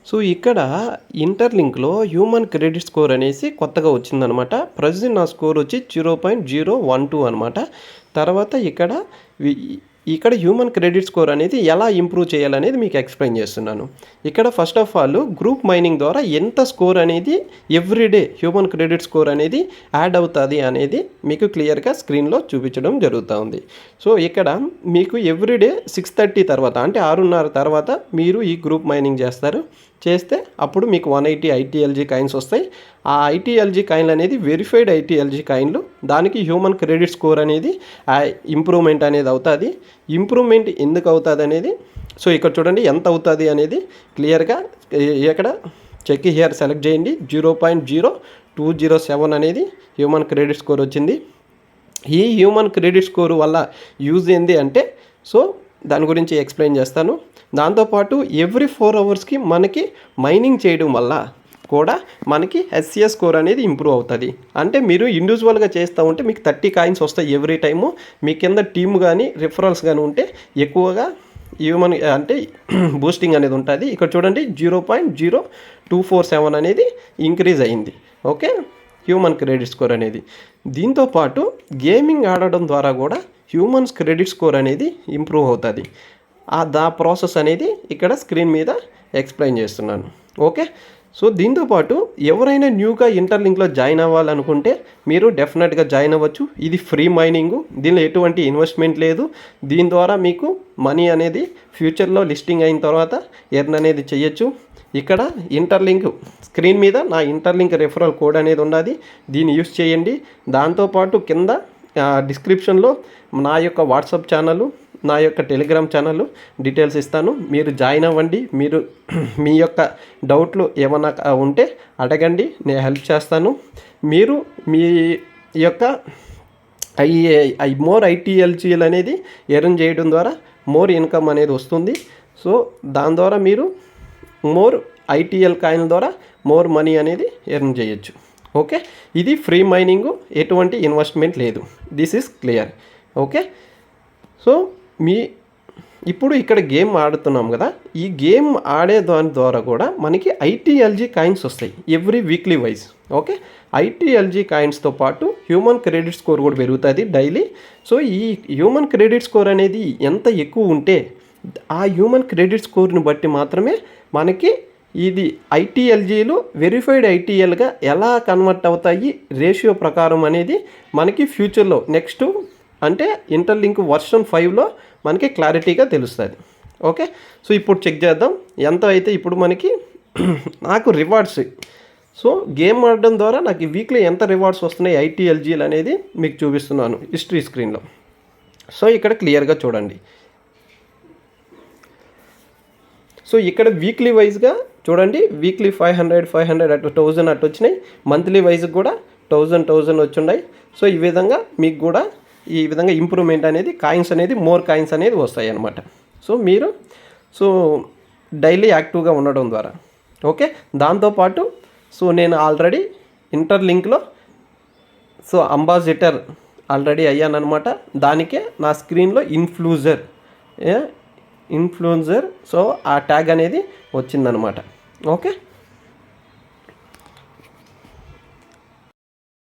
So ఇక్కడ ఇంటర్లింక్లో human credit score అనేసి కొత్తగా వచ్చిందనమాట. ప్రజెంట్ నా స్కోర్ వచ్చి 0.012 అనమాట. తర్వాత ఇక్కడ హ్యూమన్ క్రెడిట్ స్కోర్ అనేది ఎలా ఇంప్రూవ్ చేయాలనేది మీకు ఎక్స్ప్లెయిన్ చేస్తున్నాను. ఇక్కడ first of all group mining ద్వారా ఎంత స్కోర్ అనేది ఎవ్రీడే హ్యూమన్ క్రెడిట్ స్కోర్ అనేది యాడ్ అవుతుంది అనేది మీకు క్లియర్గా స్క్రీన్లో చూపించడం జరుగుతూ ఉంది. సో ఇక్కడ మీకు ఎవ్రీడే 6:30 తర్వాత అంటే 6:30 తర్వాత మీరు ఈ గ్రూప్ మైనింగ్ చేస్తే అప్పుడు మీకు 180 ఐటీఎల్జీ కాయిన్స్ వస్తాయి. ఆ ఐటీఎల్జీ కాయిన్లు అనేది వెరిఫైడ్ ఐటీఎల్జీ కాయిన్లు. దానికి హ్యూమన్ క్రెడిట్ స్కోర్ అనేది ఇంప్రూవ్మెంట్ అనేది అవుతుంది. ఇంప్రూవ్మెంట్ ఎందుకు అవుతుంది అనేది సో ఇక్కడ చూడండి ఎంత అవుతుంది అనేది క్లియర్గా ఇక్కడ చెక్ హియర్ సెలెక్ట్ చేయండి. 0.0207 అనేది హ్యూమన్ క్రెడిట్ స్కోర్ వచ్చింది. ఈ హ్యూమన్ క్రెడిట్ స్కోర్ వల్ల యూజ్ ఏంది అంటే సో దాని గురించి ఎక్స్ప్లెయిన్ చేస్తాను. దాంతోపాటు ఎవ్రీ 4 అవర్స్కి మనకి మైనింగ్ చేయడం వల్ల కూడా మనకి ఎస్సిఎస్ స్కోర్ అనేది ఇంప్రూవ్ అవుతుంది. అంటే మీరు ఇండివిజువల్గా చేస్తూ ఉంటే మీకు 30 కాయిన్స్ వస్తాయి ఎవ్రీ టైము. మీ కింద టీమ్ కానీ రిఫరల్స్ కానీ ఉంటే ఎక్కువగా హ్యూమన్ అంటే బూస్టింగ్ అనేది ఉంటుంది. ఇక్కడ చూడండి 0.0247 అనేది ఇంక్రీజ్ అయింది. ఓకే, హ్యూమన్ క్రెడిట్ స్కోర్ అనేది. దీంతోపాటు గేమింగ్ ఆడడం ద్వారా కూడా హ్యూమన్స్ క్రెడిట్ స్కోర్ అనేది ఇంప్రూవ్ అవుతుంది. దా ప్రాసెస్ అనేది ఇక్కడ స్క్రీన్ మీద ఎక్స్ప్లెయిన్ చేస్తున్నాను. ఓకే, సో దీంతోపాటు ఎవరైనా న్యూగా ఇంటర్లింక్లో జాయిన్ అవ్వాలనుకుంటే మీరు డెఫినెట్గా జాయిన్ అవ్వచ్చు. ఇది ఫ్రీ మైనింగు, దీనిలో ఎటువంటి ఇన్వెస్ట్మెంట్ లేదు. దీని ద్వారా మీకు మనీ అనేది ఫ్యూచర్లో లిస్టింగ్ అయిన తర్వాత ఎర్న్ అనేది చేయొచ్చు. ఇక్కడ ఇంటర్లింక్ స్క్రీన్ మీద నా ఇంటర్లింక్ రెఫరల్ కోడ్ అనేది ఉన్నది, దీన్ని యూస్ చేయండి. దాంతోపాటు కింద డిస్క్రిప్షన్లో నా యొక్క వాట్సాప్ ఛానల్, నా యొక్క టెలిగ్రామ్ ఛానల్ డీటెయిల్స్ ఇస్తాను. మీరు జాయిన్ అవ్వండి. మీరు మీ యొక్క డౌట్లు ఏమైనా ఉంటే అడగండి, నేను హెల్ప్ చేస్తాను. మీరు మీ యొక్క మోర్ ఐటీఎల్జీలు అనేది ఎర్న్ చేయడం ద్వారా మోర్ ఇన్కమ్ అనేది వస్తుంది. సో దాని ద్వారా మీరు మోర్ ఐటీఎల్ కాయిన్ ద్వారా మోర్ మనీ అనేది ఎర్న్ చేయొచ్చు. ఓకే, ఇది ఫ్రీ మైనింగు, ఎటువంటి ఇన్వెస్ట్మెంట్ లేదు. This is clear. Okay, so ఇప్పుడు ఇక్కడ గేమ్ ఆడుతున్నాం కదా, ఈ గేమ్ ఆడే దాని ద్వారా కూడా మనకి ఐటీఎల్జీ కాయిన్స్ వస్తాయి every weekly wise. Okay, ITLG కాయిన్స్తో పాటు హ్యూమన్ క్రెడిట్ స్కోర్ కూడా పెరుగుతుంది డైలీ. సో ఈ హ్యూమన్ క్రెడిట్ స్కోర్ అనేది ఎంత ఎక్కువ ఉంటే ఆ హ్యూమన్ క్రెడిట్ స్కోర్ని బట్టి మాత్రమే మనకి ఇది ఐటీఎల్జీలు వెరిఫైడ్ ఐటీఎల్గా ఎలా కన్వర్ట్ అవుతాయి రేషియో ప్రకారం అనేది మనకి ఫ్యూచర్లో నెక్స్ట్ అంటే ఇంటర్లింక్ వర్షన్ 5లో మనకి క్లారిటీగా తెలుస్తుంది. ఓకే, సో ఇప్పుడు చెక్ చేద్దాం ఎంత అయితే ఇప్పుడు మనకి నాకు రివార్డ్స్. సో గేమ్ ఆడడం ద్వారా నాకు వీక్లీ ఎంత రివార్డ్స్ వస్తున్నాయి ఐటీఎల్జీలు అనేది మీకు చూపిస్తున్నాను హిస్టరీ స్క్రీన్లో. సో ఇక్కడ క్లియర్గా చూడండి. సో ఇక్కడ వీక్లీ వైజ్గా చూడండి, వీక్లీ 500 అటు 1000 అటు వచ్చినాయి. మంత్లీ వైజ్కి కూడా 1000 వచ్చున్నాయి. సో ఈ విధంగా మీకు కూడా ఈ విధంగా ఇంప్రూవ్మెంట్ అనేది కాయిన్స్ అనేది మోర్ కాయిన్స్ అనేది వస్తాయి అన్నమాట. సో మీరు డైలీ యాక్టివ్గా ఉండడం ద్వారా. ఓకే, దాంతోపాటు సో నేను ఆల్రెడీ ఇంటర్లింక్లో అంబాసిడర్ ఆల్రెడీ అయ్యానమాట. దానికే నా స్క్రీన్లో ఇన్ఫ్లుయెన్సర్ సో ఆ ట్యాగ్ అనేది వచ్చిందనమాట. ఓకే.